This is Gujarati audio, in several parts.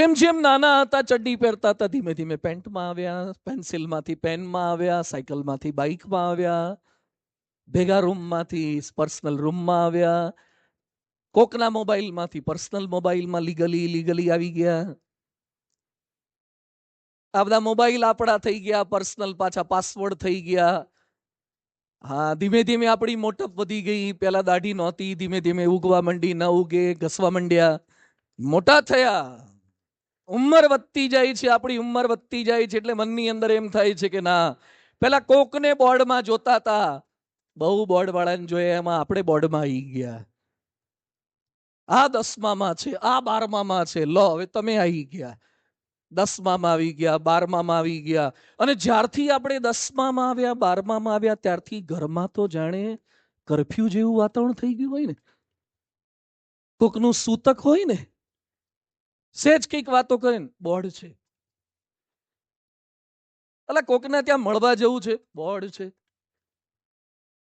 એમ જેમ નાના હતા ચડ્ડી પહેરતા હતા, ધીમે ધીમે પેન્ટમાં આવ્યા, પેન્સિલમાંથી પેનમાં આવ્યા, સાયકલમાંથી બાઇકમાં આવ્યા, ભેગા રૂમમાંથી પર્સનલ રૂમમાં આવ્યા, કોકના મોબાઈલમાંથી પર્સનલ મોબાઈલમાં લીગલી આવી ગયા. આ બધા મોબાઈલ આપણા થઈ ગયા, પર્સનલ પાછા પાસવર્ડ થઈ ગયા. હા, ધીમે ધીમે આપણી મોટપ વધી ગઈ. પેલા દાઢી નહોતી, ધીમે ધીમે ઉગવા માંડી, ન ઉગે ઘસવા માંડ્યા, મોટા થયા. ઉંમર વધતી જાય છે, આપણી ઉંમર વધતી જાય છે એટલે મનની અંદર એમ થાય છે કે ના, પેલા કોકને બોર્ડમાં જોતા હતા, બહુ બોર્ડ વાળાને જોયા, એમાં આપણે બોર્ડમાં આવી ગયા. આ 10મામાં છે, આ 12મામાં છે, લો હવે તમે આવી ગયા. 10મામાં આવી ગયા, 12મામાં આવી ગયા. અને જ્યારથી આપણે 10મામાં આવ્યા, 12મામાં આવ્યા, ત્યારથી ઘરમાં તો જાણે કરફ્યુ જેવું વાતાવરણ થઈ ગયું હોય ને. કોકનું સૂતક હોય ને, સેજ કઈક વાતો કરે ને, બોર્ડ છે. અલા કોકને ત્યાં મળવા જવું છે, બોર્ડ છે.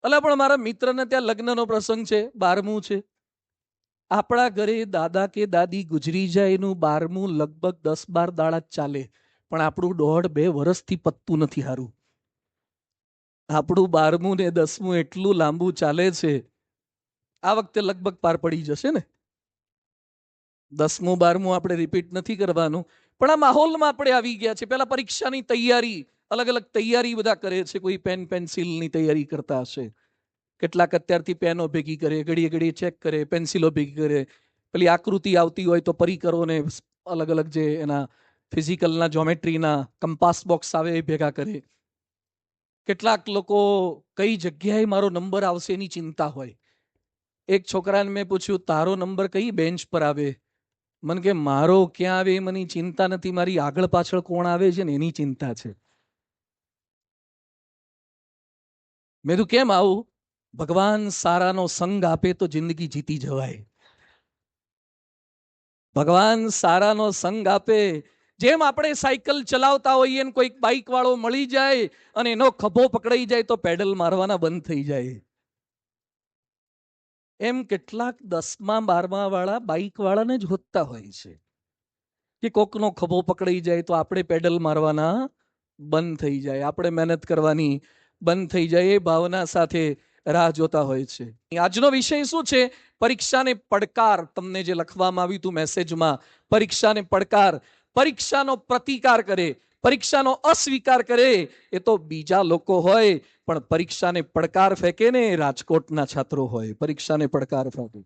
અલા પણ મારા મિત્રને ત્યાં લગ્નનો પ્રસંગ છે, 12મું છે. આપણા ઘરે દાદા કે દાદી ગુજરી જાય એનું 12મું લગભગ 10-12 દાડા જ ચાલે, પણ આપણું 1.5-2 વર્ષથી પતતું નથી હારું. આપણું 12મું ને 10મું એટલું લાંબુ ચાલે છે. આ વખતે લગભગ પાર પડી જશે ને. 10મું 12મું આપણે રિપીટ નથી કરવાનું, પણ આ માહોલમાં આપણે આવી ગયા છે. પેલા પરીક્ષાની તૈયારી, અલગ અલગ તૈયારી બધા કરે છે. કોઈ પેન પેન્સિલની તૈયારી કરતા હશે, કેટલાક અત્યારથી પેનો ભેગી કરે, ઘડીએ ઘડીએ ચેક કરે, પેન્સિલો ભેગી કરે. પેલી આકૃતિ આવતી હોય તો પરિકરો ને અલગ અલગ જે એના ફિઝિકલના જ્યોમેટ્રીના કંપાસ બોક્સ આવે એ ભેગા કરે. કેટલાક લોકો કઈ જગ્યાએ મારો નંબર આવશે એની ચિંતા હોય. એક છોકરાને મેં પૂછ્યું, તારો નંબર કઈ બેન્ચ પર આવે? મને કે મારો ક્યાં આવે એ મને ચિંતા નથી, મારી આગળ પાછળ કોણ આવે છે ને એની ચિંતા છે. મેં તો કેમ આવું? ભગવાન સારાનો સંગ આપે તો જિંદગી જીતી જવાય. ભગવાન સારાનો સંગ આપે. જેમ આપણે સાયકલ ચલાવતા હોઈએ ને કોઈક બાઇક વાળો મળી જાય અને એનો ખભો પકડાઈ જાય તો પેડલ મારવાના બંધ થઈ જાય. એમ કેટલાક 10માં 12માં વાળા બાઇક વાળાને જ હોતા હોય છે કે કોકનો ખભો પકડાઈ જાય તો આપણે પેડલ મારવાના બંધ થઈ જાય, આપણે મહેનત કરવાની બંધ થઈ જાય, એ ભાવના સાથે રાહ જોતા હોય છે. આજનો વિષય શું છે? પરીક્ષાને પડકાર. તમને જે લખવામાં આવ્યું હતું મેસેજમાં, પરીક્ષાને પડકાર. પરીક્ષાનો પ્રતિકાર કરે, પરીક્ષાનો અસ્વીકાર કરે એ તો બીજા લોકો હોય, પણ પરીક્ષાને પડકાર ફેંકે ને રાજકોટના છાત્રો હોય. પરીક્ષાને પડકાર ફેંકે.